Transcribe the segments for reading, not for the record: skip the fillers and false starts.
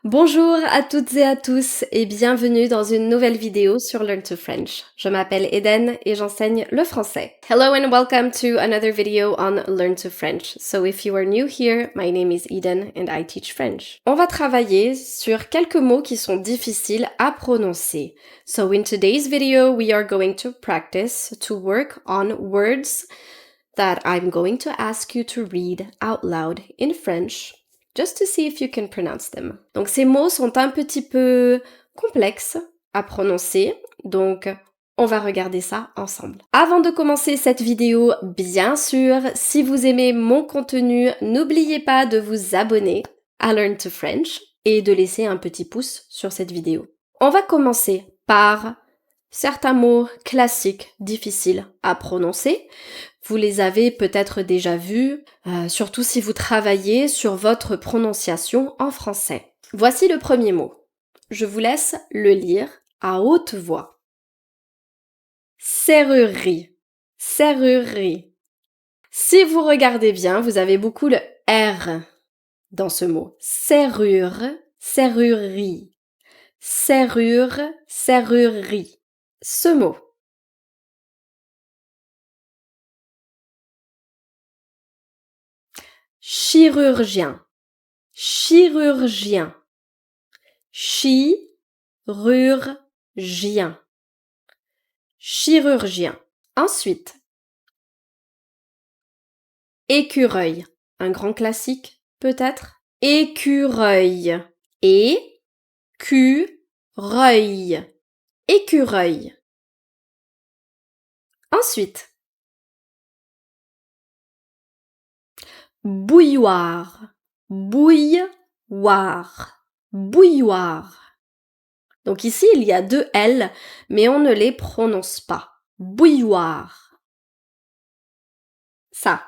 Bonjour à toutes et à tous et bienvenue dans une nouvelle vidéo sur Learn to French. Je m'appelle Eden et j'enseigne le français. Hello and welcome to another video on Learn to French. So if you are new here, my name is Eden and I teach French. On va travailler sur quelques mots qui sont difficiles à prononcer. So in today's video, we are going to practice to work on words that I'm going to ask you to read out loud in French. Just to see if you can pronounce them. Donc ces mots sont un petit peu complexes à prononcer, donc on va regarder ça ensemble. Avant de commencer cette vidéo, bien sûr, si vous aimez mon contenu, n'oubliez pas de vous abonner à Learn to French et de laisser un petit pouce sur cette vidéo. On va commencer par certains mots classiques difficiles à prononcer. Vous les avez peut-être déjà vus, surtout si vous travaillez sur votre prononciation en français. Voici le premier mot. Je vous laisse le lire à haute voix. Serrurerie. Serrurerie. Si vous regardez bien, vous avez beaucoup le R dans ce mot. Serrure, serrurerie. Serrure, serrurerie. Ce mot. Chirurgien. Chirurgien. Chirurgien. Chirurgien. Ensuite, écureuil. Un grand classique, peut-être? Écureuil. Écureuil. Écureuil. Ensuite, bouilloire. Bouilloire. Bouilloire. Donc ici, il y a deux L, mais on ne les prononce pas. Bouilloire. Ça.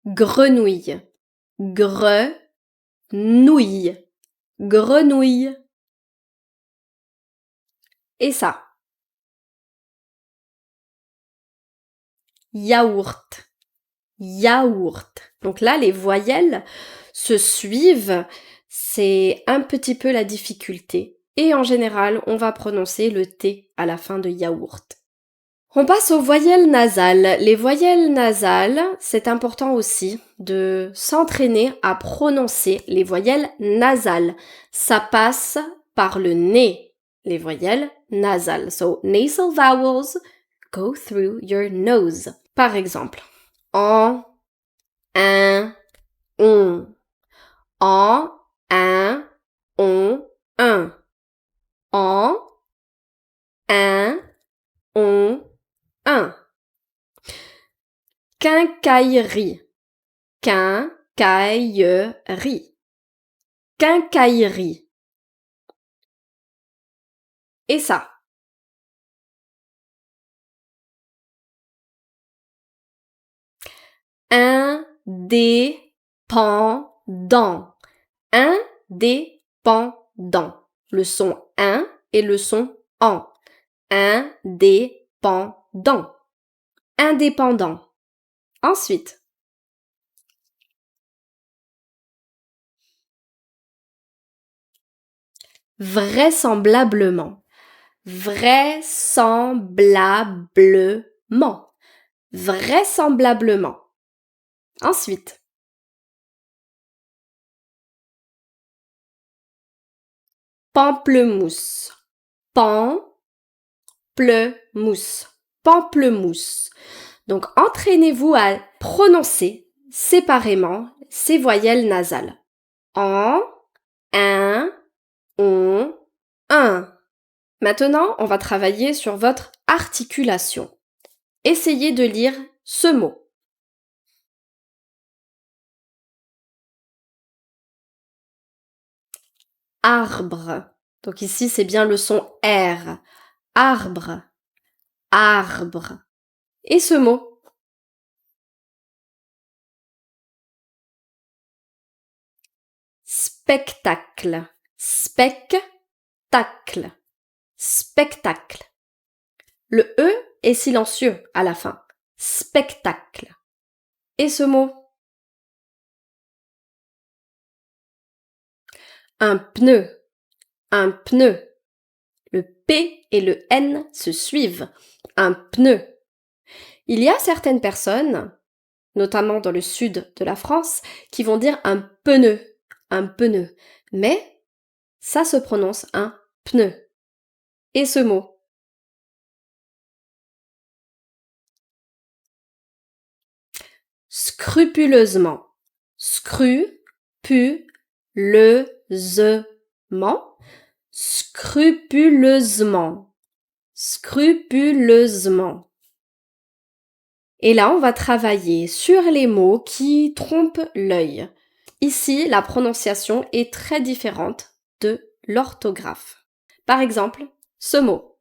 Grenouille. Grenouille. Grenouille. Et ça. Yaourt. Yaourt. Donc là, les voyelles se suivent. C'est un petit peu la difficulté. Et en général, on va prononcer le T à la fin de yaourt. On passe aux voyelles nasales. Les voyelles nasales, c'est important aussi de s'entraîner à prononcer les voyelles nasales. Ça passe par le nez, les voyelles nasales. So, nasal vowels go through your nose. Par exemple, en, un, on. En, un, on, un. En, un, on, un. Quincaillerie. Quincaillerie. Quincaillerie. Et ça. Indépendant. Indépendant. Le son un et le son en. Indépendant. Indépendant. Ensuite. Vraisemblablement. Vraisemblablement. Vraisemblablement. Ensuite. Pamplemousse. Pamplemousse. Pamplemousse. Donc, entraînez-vous à prononcer séparément ces voyelles nasales. En, un, on, un. Maintenant, on va travailler sur votre articulation. Essayez de lire ce mot. Arbre. Donc ici, c'est bien le son R. Arbre. Arbre. Et ce mot. Spectacle. Spectacle. Spectacle. Le E est silencieux à la fin. Spectacle. Et ce mot? Un pneu. Un pneu. Le P et le N se suivent. Un pneu. Il y a certaines personnes, notamment dans le sud de la France, qui vont dire un pneu. Un pneu. Mais ça se prononce un pneu. Et ce mot? Scrupuleusement. Scrupuleusement. Scrupuleusement. Scrupuleusement. Et là, on va travailler sur les mots qui trompent l'œil. Ici, la prononciation est très différente de l'orthographe. Par exemple, ce mot.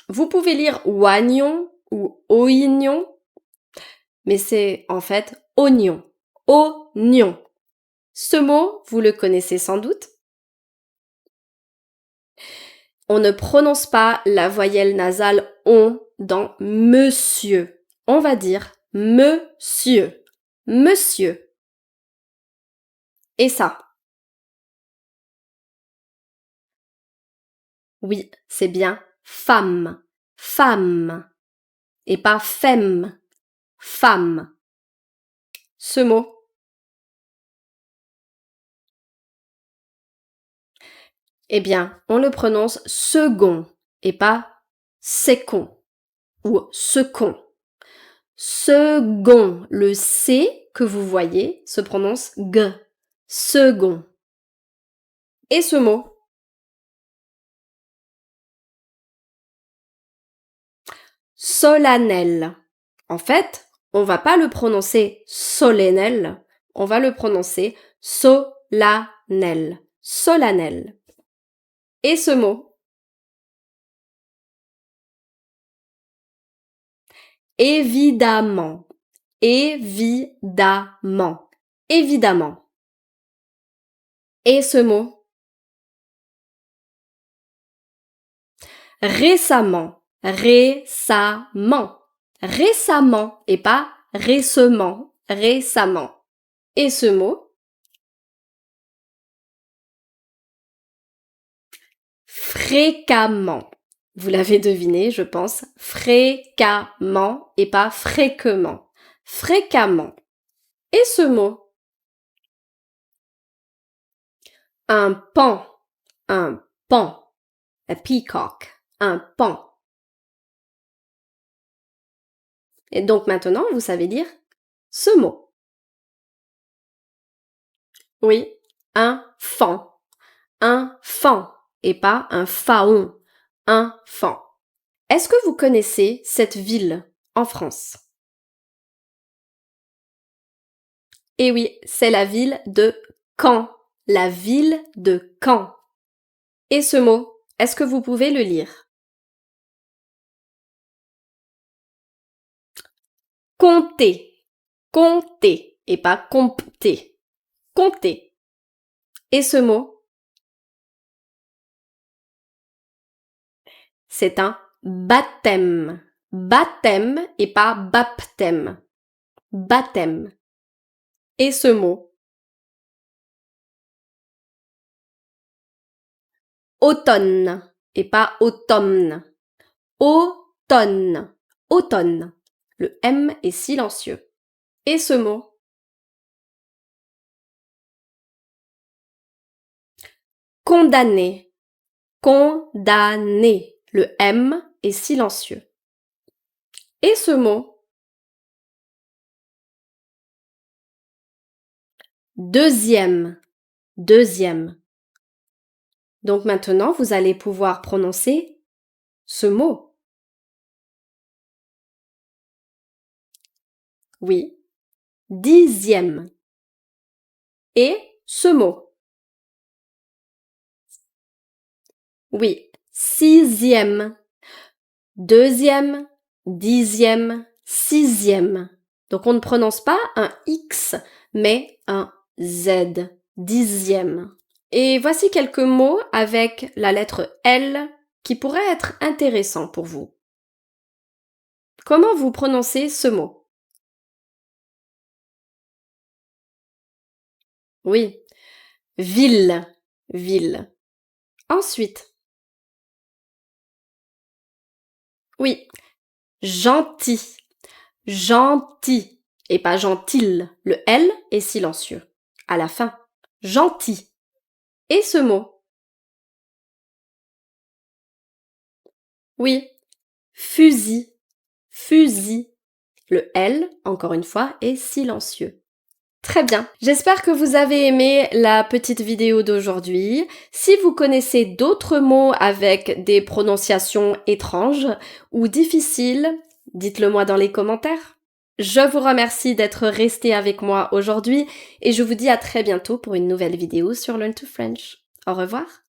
Vous pouvez lire oignon ou oignon, mais c'est en fait oignon. Oignon. Ce mot, vous le connaissez sans doute. On ne prononce pas la voyelle nasale on dans monsieur. On va dire monsieur. Monsieur. Et ça? Oui, c'est bien femme. Femme. Et pas femme. Femme. Ce mot? Eh bien, on le prononce second et pas second ou second. Second, le C que vous voyez se prononce G. Second. Et ce mot? Solennel. En fait, on va pas le prononcer solennel, on va le prononcer solennel. Solennel. Et ce mot? Évidemment. Évidemment. Évidemment. Et ce mot? Récemment. Récemment. Récemment et pas récemment. Récemment. Et ce mot? Fréquemment. Vous l'avez deviné, je pense. Fréquemment et pas fréquemment. Fréquemment. Et ce mot? Un pan. Un pan. A peacock. Un pan. Et donc maintenant, vous savez dire ce mot. Oui, un fan. Un fan et pas un faon. Un fan. Est-ce que vous connaissez cette ville en France? Eh oui, c'est la ville de Caen. La ville de Caen. Et ce mot, est-ce que vous pouvez le lire? Compter. Compter et pas compter. Compter. Et ce mot? C'est un baptême. Baptême et pas baptême. Baptême. Et ce mot? Automne et pas automne. Automne. Automne. Le M est silencieux. Et ce mot? Condamné. Condamné. Le M est silencieux. Et ce mot? Deuxième. Deuxième. Donc maintenant, vous allez pouvoir prononcer ce mot. Oui. Dixième. Et ce mot. Oui. Sixième. Deuxième, dixième, sixième. Donc on ne prononce pas un X, mais un Z. Dixième. Et voici quelques mots avec la lettre L qui pourraient être intéressants pour vous. Comment vous prononcez ce mot? Oui. Ville, ville. Ensuite, oui. Gentil, gentil. Et pas gentil. Le L est silencieux. À la fin. Gentil. Et ce mot? Oui. Fusil, fusil. Le L, encore une fois, est silencieux. Très bien. J'espère que vous avez aimé la petite vidéo d'aujourd'hui. Si vous connaissez d'autres mots avec des prononciations étranges ou difficiles, dites-le moi dans les commentaires. Je vous remercie d'être resté avec moi aujourd'hui et je vous dis à très bientôt pour une nouvelle vidéo sur Learn to French. Au revoir.